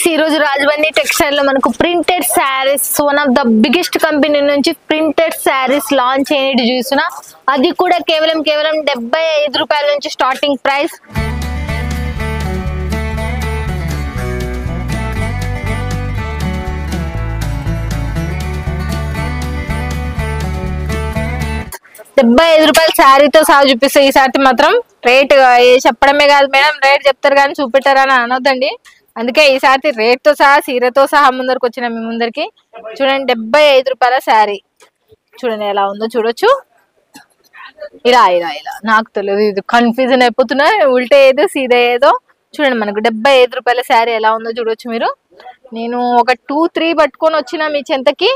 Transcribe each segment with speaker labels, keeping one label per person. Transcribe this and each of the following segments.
Speaker 1: Friends ఈ రోజు రాజబండి textile లో మనకు printed saris one of the biggest company నుంచి ప్రింటెడ్ శారీస్ లాంచ్ చేయడం చూస్తున్నా. అది కూడా కేవలం 75 రూపాయల నుంచి స్టార్టింగ్ ప్రైస్. ₹75 శారీతో సహా చూపిస్తా. ఈసారి మాత్రం రేట్ చెప్పడమే కాదు మేడం, రేట్ చెప్తారు కానీ చూపెట్టారని అనొద్దండి. అందుకే ఈసారి రేట్ తో సహా సీరతో సహా ముందరికి వచ్చిన మీ ముందరికి. చూడండి, ₹75 శారీ. చూడండి ఎలా ఉందో చూడొచ్చు. ఇలా ఇలా ఇలా నాకు తెలియదు, ఇది కన్ఫ్యూజన్ అయిపోతున్నా, ఉల్టా ఏదో సీదా ఏదో. చూడండి మనకు ₹75 శారీ ఎలా ఉందో చూడొచ్చు మీరు. నేను ఒక 2-3 పట్టుకొని వచ్చిన మీ చెంతకి.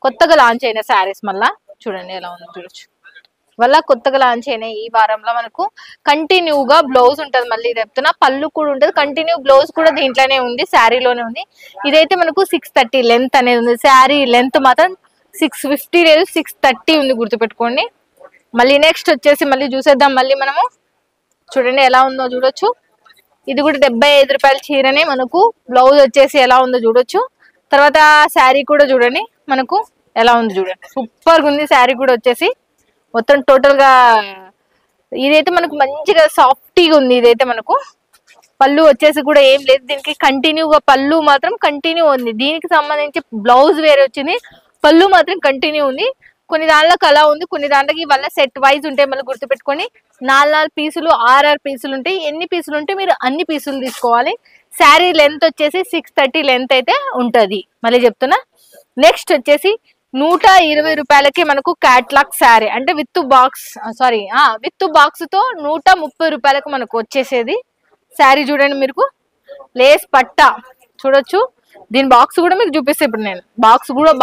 Speaker 1: కొత్తగా లాంచ్ అయిన శారీస్ మళ్ళా చూడండి ఎలా ఉందో చూడొచ్చు. వల్ల కొత్తగా లాంచ్ అయిన ఈ వారంలో మనకు కంటిన్యూగా బ్లౌజ్ ఉంటది. మళ్ళీ చెప్తున్నా, పళ్ళు కూడా ఉంటది, కంటిన్యూ బ్లౌజ్ కూడా దీంట్లోనే ఉంది, శారీలోనే ఉంది. ఇదైతే మనకు 630 లెంత్ అనేది ఉంది. శారీ లెంత్ మాత్రం 650 లేదు, 630 ఉంది, గుర్తుపెట్టుకోండి. మళ్ళీ నెక్స్ట్ వచ్చేసి మళ్ళీ చూసేద్దాం. మళ్ళీ మనము చూడండి ఎలా ఉందో చూడొచ్చు. ఇది కూడా ₹75 చీరనే. మనకు బ్లౌజ్ వచ్చేసి ఎలా ఉందో చూడొచ్చు. తర్వాత శారీ కూడా చూడండి మనకు ఎలా ఉందో చూడండి. సూపర్ గా ఉంది శారీ కూడా వచ్చేసి. మొత్తం టోటల్ గా ఇదైతే మనకు మంచిగా సాఫ్టీగా ఉంది. ఇదైతే మనకు పళ్ళు వచ్చేసి కూడా ఏం లేదు, దీనికి కంటిన్యూగా పళ్ళు మాత్రం కంటిన్యూ ఉంది. దీనికి సంబంధించి బ్లౌజ్ వేరే వచ్చింది, పళ్ళు మాత్రం కంటిన్యూ ఉంది. కొన్ని దాంట్లోకి అలా ఉంది, కొన్ని దాంట్లోకి వల్ల సెట్ వైజ్ ఉంటాయి. మళ్ళీ గుర్తుపెట్టుకొని 4 పీసులు 6 పీసులు ఉంటాయి. ఎన్ని పీసులు ఉంటే మీరు అన్ని పీసులు తీసుకోవాలి. శారీ లెంత్ వచ్చేసి 630 లెంత్ అయితే ఉంటది. మళ్ళీ చెప్తున్నా. నెక్స్ట్ వచ్చేసి ₹120 మనకు క్యాట్లాగ్ శారీ, అంటే with box, sorry with box తో ₹130 మనకు వచ్చేసేది శారీ. చూడండి మీకు లేస్ పట్టా చూడొచ్చు. దీని బాక్స్ కూడా మీకు చూపిస్తా. ఇప్పుడు నేను బాక్స్ కూడా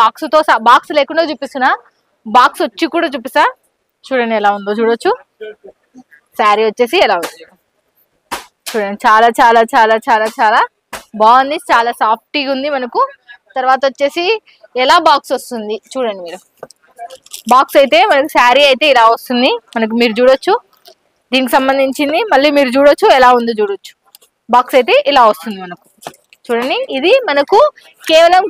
Speaker 1: బాక్స్ లేకుండా చూపిస్తున్నా, బాక్స్ వచ్చి కూడా చూపిస్తా. చూడండి ఎలా ఉందో చూడొచ్చు. శారీ వచ్చేసి ఎలా ఉంది చూడండి. చాలా చాలా చాలా చాలా చాలా బాగుంది, చాలా సాఫ్టీగా ఉంది మనకు. తర్వాత వచ్చేసి ఎలా బాక్స్ వస్తుంది చూడండి మీరు. బాక్స్ అయితే మనకు శారీ అయితే ఇలా వస్తుంది మనకు, మీరు చూడొచ్చు. దీనికి సంబంధించింది మళ్ళీ మీరు చూడొచ్చు ఎలా ఉందో చూడొచ్చు. బాక్స్ అయితే ఇలా వస్తుంది మనకు. చూడండి, ఇది మనకు కేవలం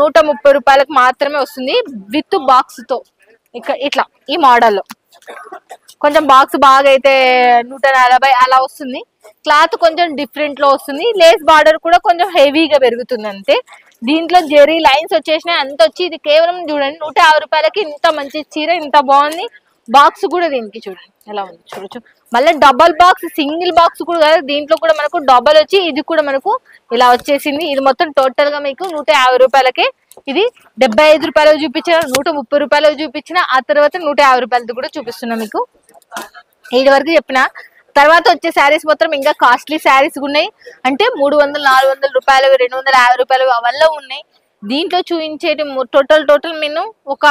Speaker 1: ₹130 మాత్రమే వస్తుంది విత్ బాక్స్ తో. ఇట్లా ఈ మోడల్లో కొంచెం బాక్స్ బాగా అయితే 140 అలా వస్తుంది. క్లాత్ కొంచెం డిఫరెంట్ లో వస్తుంది. లేస్ బార్డర్ కూడా కొంచెం హెవీగా పెరుగుతుంది అంతే. దీంట్లో జెరీ లైన్స్ వచ్చేసినాయి అంత వచ్చి. ఇది కేవలం చూడండి ₹150 ఇంత మంచి చీర, ఇంత బాగుంది. బాక్స్ కూడా దీనికి చూడండి ఎలా ఉంది చూడొచ్చు. మళ్ళీ డబల్ బాక్స్, సింగిల్ బాక్స్ కూడా కాదు, దీంట్లో కూడా మనకు డబల్ వచ్చి ఇది కూడా మనకు ఇలా వచ్చేసింది. ఇది మొత్తం టోటల్ గా మీకు ₹150. ఇది ₹75 చూపించిన, ₹130 చూపించిన, ఆ తర్వాత ₹150 కూడా చూపిస్తున్నా మీకు. ఇది వరకు చెప్పిన తర్వాత వచ్చే శారీస్ మొత్తం ఇంకా కాస్ట్లీ శారీస్ ఉన్నాయి. అంటే ₹300-400, ₹250 అవల్ల ఉన్నాయి. దీంట్లో చూపించేటి టోటల్ నేను ఒక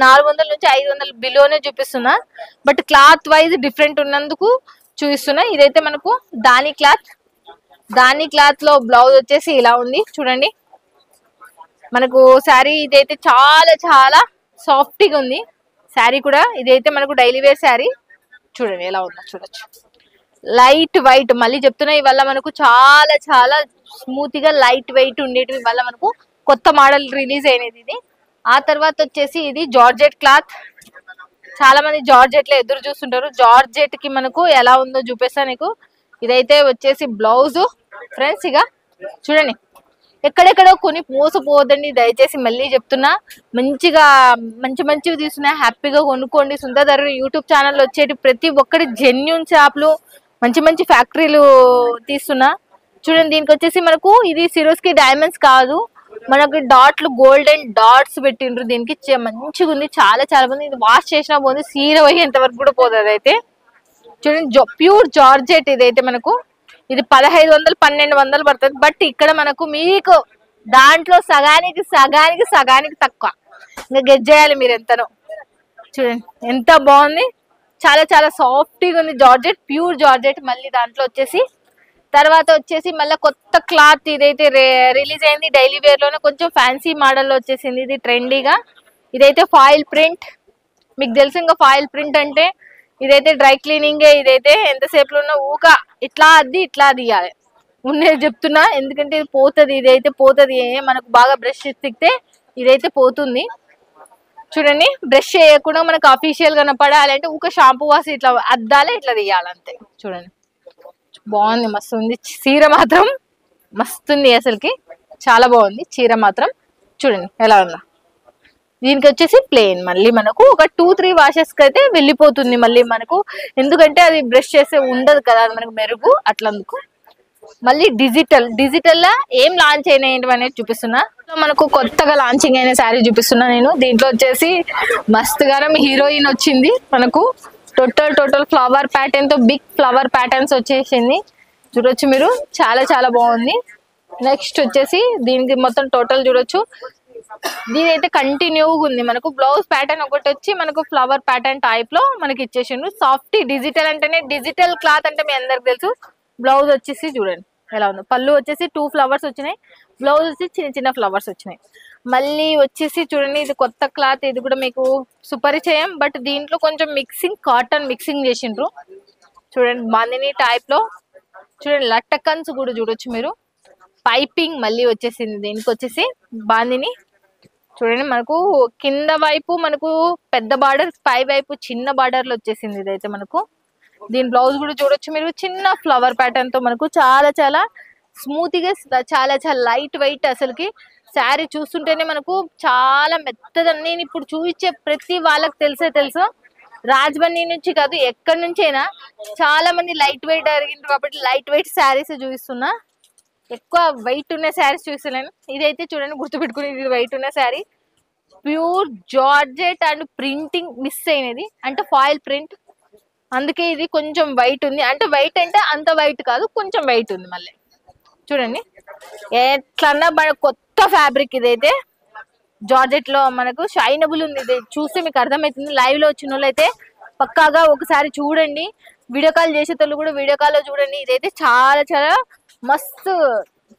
Speaker 1: 400 నుంచి 500 బిలోనే చూపిస్తున్నా. బట్ క్లాత్ వైజ్ డిఫరెంట్ ఉన్నందుకు చూపిస్తున్నా. ఇదైతే మనకు దాని క్లాత్ లో బ్లౌజ్ వచ్చేసి ఇలా ఉంది చూడండి మనకు. శారీ ఇదైతే చాలా చాలా సాఫ్ట్గా ఉంది శారీ కూడా. ఇదైతే మనకు డైలీ వేర్ శారీ. చూడండి ఎలా ఉందో చూడొచ్చు. లైట్ వైట్, మళ్ళీ చెప్తున్నా, ఇవల్ల మనకు చాలా చాలా స్మూత్ గా లైట్ వెయిట్ ఉండేటివి వల్ల మనకు కొత్త మోడల్ రిలీజ్ అయినది ఇది. ఆ తర్వాత వచ్చేసి ఇది జార్జెట్ క్లాత్. చాలా మంది జార్జెట్ లో ఎదురు చూస్తుంటారు. జార్జెట్ కి మనకు ఎలా ఉందో చూపిస్తా నీకు. ఇదైతే వచ్చేసి బ్లౌజ్ ఫ్రెండ్స్. ఇక చూడండి, ఎక్కడెక్కడో కొని మోసపోవద్దండి దయచేసి, మళ్ళీ చెప్తున్నా. మంచిగా మంచివి తీసుకున్నా, హ్యాపీగా కొనుక్కోండి. సుందర్ యూట్యూబ్ ఛానల్ వచ్చేటి ప్రతి ఒక్కటి జెన్యూన్ షాప్లు, మంచి ఫ్యాక్టరీలు తీస్తున్నా. చూడండి, దీనికి వచ్చేసి మనకు ఇది సిరోస్కి డైమండ్స్ కాదు, మనకి డాట్లు, గోల్డెన్ డాట్స్ పెట్టిండ్రు. దీనికి మంచిగా ఉంది, చాలా చాలా బాగుంది. ఇది వాష్ చేసినా పోతుంది, సీర పోయేంత వరకు కూడా పోతుంది. అదైతే చూడండి, ప్యూర్ జార్జెట్. ఇదైతే మనకు ఇది 1500-1200 పడుతుంది. బట్ ఇక్కడ మనకు మీకు దాంట్లో సగానికి తక్కువ. ఇంకా గెస్ చేయాలి మీరు ఎంతనో. చూడండి ఎంత బాగుంది, చాలా చాలా సాఫ్ట్గా ఉంది. Georgette, pure georgette. మళ్ళీ దాంట్లో వచ్చేసి తర్వాత వచ్చేసి మళ్ళీ కొత్త క్లాత్. ఇదైతే రిలీజ్ అయింది డైలీ వేర్ లోనే, కొంచెం ఫ్యాన్సీ మోడల్లో వచ్చేసింది. ఇది ట్రెండీగా. ఇదైతే ఫాయిల్ ప్రింట్. మీకు తెలుసు ఇంకా ఫాయిల్ ప్రింట్ అంటే ఇదైతే డ్రై క్లీనింగ్. ఇదైతే ఎంతసేపులో ఉన్న ఊక ఇట్లా తీయాలి. ఉన్నది చెప్తున్నా, ఎందుకంటే ఇది పోతుంది, ఇదైతే పోతుంది. మనకు బాగా బ్రష్ తిక్కితే ఇదైతే పోతుంది. చూడండి, బ్రష్ చేయకుండా మనకు అఫీషియల్ కనపడాలంటే ఒక షాంపూ వాసి ఇట్లా అద్దాలే ఇట్లా తీయాలంతే. చూడండి, బాగుంది, మస్తు ఉంది చీర మాత్రం, మస్తుంది అసలుకి, చాలా బాగుంది చీర మాత్రం. చూడండి ఎలా ఉందా. దీనికి వచ్చేసి ప్లెయిన్, మళ్ళీ మనకు ఒక 2-3 వాషెస్ కి అయితే వెళ్ళిపోతుంది మళ్ళీ మనకు, ఎందుకంటే అది బ్రష్ చేస్తే ఉండదు కదా అది మనకు మెరుగు, అట్లందుకు. మళ్ళీ డిజిటల్ లా ఏం లాంచ్ అయినాయి అనేది చూపిస్తున్నా. మనకు కొత్తగా లాంచింగ్ అయిన శారీ చూపిస్తున్నా నేను. దీంట్లో వచ్చేసి మస్తుగానం హీరోయిన్ వచ్చింది మనకు. టోటల్ ఫ్లవర్ ప్యాటర్న్ తో బిగ్ ఫ్లవర్ ప్యాటర్న్స్ వచ్చేసింది, చూడొచ్చు మీరు, చాలా చాలా బాగుంది. నెక్స్ట్ వచ్చేసి దీనికి మొత్తం టోటల్ చూడొచ్చు. దీని అయితే కంటిన్యూగా ఉంది మనకు. బ్లౌజ్ ప్యాటర్న్ ఒకటి వచ్చి మనకు ఫ్లవర్ ప్యాటర్న్ టైప్ లో మనకి ఇచ్చేసిండు. సాఫ్ట్ డిజిటల్ అంటేనే డిజిటల్ క్లాత్ అంటే మీ అందరికి తెలుసు. బ్లౌజ్ వచ్చేసి చూడండి ఎలా ఉందో. పళ్ళు వచ్చేసి 2 ఫ్లవర్స్ వచ్చినాయి, బ్లౌజ్ వచ్చి చిన్న చిన్న ఫ్లవర్స్ వచ్చినాయి. మళ్ళీ వచ్చేసి చూడండి, ఇది కొత్త క్లాత్, ఇది కూడా మీకు సుపరిచయం, బట్ దీంట్లో కొంచెం మిక్సింగ్, కాటన్ మిక్సింగ్ చేసిండ్రు. చూడండి బాందిని టైప్ లో. చూడండి లట్టకన్స్ కూడా చూడొచ్చు మీరు. పైపింగ్ మళ్ళీ వచ్చేసింది దీనికి వచ్చేసి బాందిని. చూడండి మనకు కింద వైపు మనకు పెద్ద బార్డర్, పై వైపు చిన్న బార్డర్లు వచ్చేసింది ఇదైతే మనకు. దీని బ్లౌజ్ కూడా చూడొచ్చు మీరు, చిన్న ఫ్లవర్ ప్యాటర్న్ తో మనకు చాలా చాలా స్మూత్ గా, చాలా చాలా లైట్ వెయిట్. అసలుకి శారీ చూస్తుంటేనే మనకు చాలా మెత్తదని, నేను ఇప్పుడు చూపించే ప్రతి వాళ్ళకి తెలుసు, రాజమండ్రి నుంచి కాదు ఎక్కడి నుంచి అయినా చాలా మంది లైట్ వెయిట్ అడిగిండ్రు కాబట్టి లైట్ వెయిట్ శారీస్ చూపిస్తున్నా. ఎక్కువ వెయిట్ ఉన్న శారీస్ చూపిస్తలేను. ఇదైతే చూడండి గుర్తుపెట్టుకుని, ఇది వెయిట్ ఉన్న sari, pure georgette and printing miss అయినది, అంటే ఫాయిల్ ప్రింట్, అందుకే ఇది కొంచెం వైట్ ఉంది. అంటే వైట్ అంటే అంత వైట్ కాదు, కొంచెం వైట్ ఉంది. మళ్ళీ చూడండి ఎట్లన్నా కొత్త ఫ్యాబ్రిక్ ఇదైతే, జార్జెట్ లో మనకు షైనబుల్ ఉంది. ఇది చూస్తే మీకు అర్థమవుతుంది. లైవ్ లో వచ్చిన వాళ్ళు అయితే పక్కాగా ఒకసారి చూడండి, వీడియో కాల్ చేసేటోళ్ళు కూడా వీడియో కాల్ లో చూడండి. ఇదైతే చాలా చాలా మస్తు,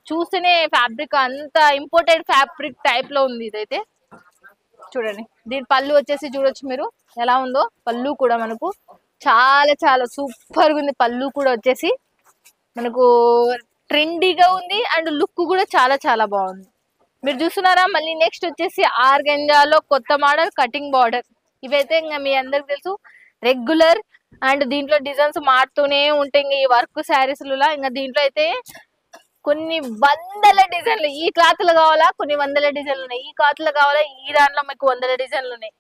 Speaker 1: చూస్తేనే ఫ్యాబ్రిక్ అంత ఇంపోర్టెడ్ ఫ్యాబ్రిక్ టైప్ లో ఉంది ఇదైతే. చూడండి దీని పళ్ళు వచ్చేసి చూడొచ్చు మీరు ఎలా ఉందో. పళ్ళు కూడా మనకు చాలా చాలా సూపర్ గా ఉంది. పళ్ళు కూడా వచ్చేసి మనకు ట్రెండీగా ఉంది, అండ్ లుక్ కూడా చాలా చాలా బాగుంది. మీరు చూస్తున్నారా. మళ్ళీ నెక్స్ట్ వచ్చేసి ఆర్గంజాలో కొత్త మోడల్ కటింగ్ బార్డర్. ఇవైతే ఇంకా మీ అందరికి తెలుసు రెగ్యులర్, అండ్ దీంట్లో డిజైన్స్ మారుతూనే ఉంటాయి. ఇంకా ఈ వర్క్ శారీస్ లా ఇంకా దీంట్లో అయితే కొన్ని వందల డిజైన్లు, ఈ క్లాత్ లో కావాలా కొన్ని వందల డిజైన్లు ఉన్నాయి, ఈ క్లాత్ లో కావాలా ఈ దాంట్లో మీకు వందల డిజైన్లు ఉన్నాయి.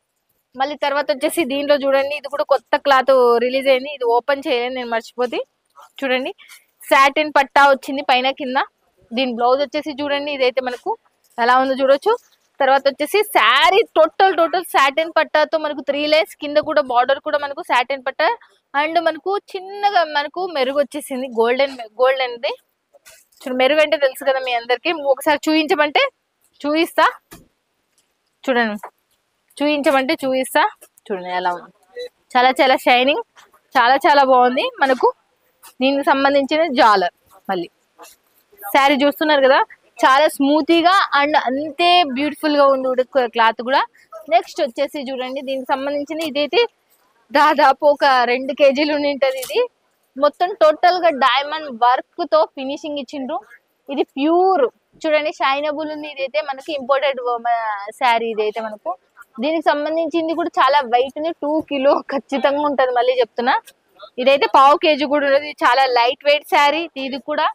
Speaker 1: మళ్ళీ తర్వాత వచ్చేసి దీంట్లో చూడండి, ఇది కూడా కొత్త క్లాత్ రిలీజ్ అయింది, ఇది ఓపెన్ చేయలేదు నేను మర్చిపోతే. చూడండి సాటిన్ పట్టా వచ్చింది పైన కింద. దీని బ్లౌజ్ వచ్చేసి చూడండి, ఇదైతే మనకు ఎలా ఉందో చూడొచ్చు. తర్వాత వచ్చేసి శారీ టోటల్ సాటిన్ పట్టాతో మనకు 3 లైన్స్, కింద కూడా బార్డర్ కూడా మనకు సాటిన్ పట్టా, అండ్ మనకు చిన్నగా మనకు మెరుగు వచ్చేసింది, గోల్డెన్ది. మెరుగు అంటే తెలుసు కదా మీ అందరికి. ఒకసారి చూపించమంటే చూపిస్తా, చూడండి చూపించమంటే చూపిస్తా. చూడండి ఎలా ఉంది, చాలా చాలా షైనింగ్, చాలా చాలా బాగుంది మనకు. దీనికి సంబంధించిన జాలర్, మళ్ళీ శారీ చూస్తున్నారు కదా, చాలా స్మూతీగా అండ్ అంతే బ్యూటిఫుల్ గా ఉంది క్లాత్ కూడా. నెక్స్ట్ వచ్చేసి చూడండి దీనికి సంబంధించిన, ఇదైతే దాదాపు ఒక 2 కేజీలు ఉంటది. ఇది మొత్తం టోటల్ గా డైమండ్ వర్క్ తో ఫినిషింగ్ ఇచ్చిండ్రు. ఇది ప్యూర్ చూడండి షైనబుల్ ఉంది. ఇదైతే మనకి ఇంపోర్టెడ్ శారీ ఇదైతే మనకు. దీనికి సంబంధించింది కూడా చాలా వెయిట్ ఉంది, 2 కిలో ఖచ్చితంగా ఉంటది. మళ్ళీ చెప్తున్నా, ఇదైతే 1/2 కేజీ కూడా ఉన్నది. చాలా లైట్ వెయిట్ శారీ ఇది కూడా.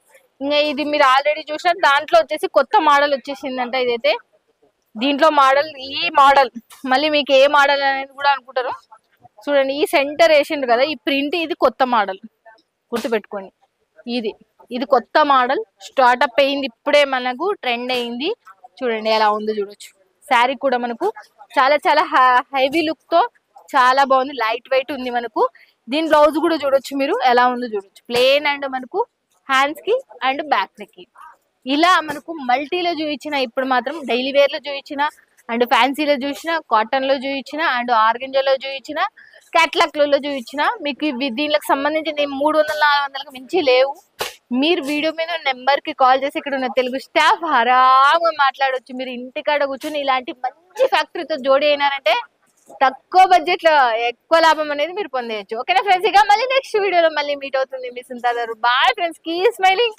Speaker 1: ఇంకా ఇది మీరు ఆల్రెడీ చూసిన దాంట్లో వచ్చేసి కొత్త మోడల్ వచ్చేసిందంట ఇదైతే. దీంట్లో మోడల్, ఈ మోడల్ మళ్ళీ మీకు ఏ మోడల్ అనేది కూడా అనుకుంటారు. చూడండి ఈ సెంటర్ వేసిండ్రు కదా, ఈ ప్రింట్, ఇది కొత్త మోడల్ గుర్తుపెట్టుకోండి. ఇది కొత్త మోడల్ స్టార్ట్అప్ అయింది, ఇప్పుడే మనకు ట్రెండ్ అయింది. చూడండి ఎలా ఉందో చూడొచ్చు. శారీ కూడా మనకు చాలా చాలా హెవీ లుక్ తో చాలా బాగుంది, లైట్ వెయిట్ ఉంది మనకు. దీని బ్లౌజ్ కూడా చూడొచ్చు మీరు ఎలా ఉందో చూడొచ్చు. ప్లెయిన్ అండ్ మనకు హ్యాండ్స్ కి అండ్ బ్యాక్ నెక్ కి ఇలా మనకు మల్టీలో చూపించిన, ఇప్పుడు మాత్రం డైలీ వేర్ లో చూపించిన, అండ్ ఫ్యాన్సీలో చూసిన, కాటన్ లో చూపించిన, అండ్ ఆర్గంజాలో చూపించిన, క్యాట్లాగ్ లో చూపించిన. మీకు దీనికి సంబంధించి 300-400కి మించి లేవు. మీరు వీడియో మీద నెంబర్ కి కాల్ చేసి ఇక్కడ ఉన్న తెలుగు స్టాఫ్ ఆరాంగా మాట్లాడొచ్చు. మీరు ఇంటికాడ కూర్చొని ఇలాంటి మంచి ఫ్యాక్టరీతో జోడి అయినారంటే తక్కువ బడ్జెట్ లో ఎక్కువ లాభం అనేది మీరు పొందేయచ్చు. ఓకేనా ఫ్రెండ్స్, ఇక మళ్ళీ నెక్స్ట్ వీడియోలో మళ్ళీ మీట్ అవుతుంది మీ సుంతారు. Bye friends, keep smiling.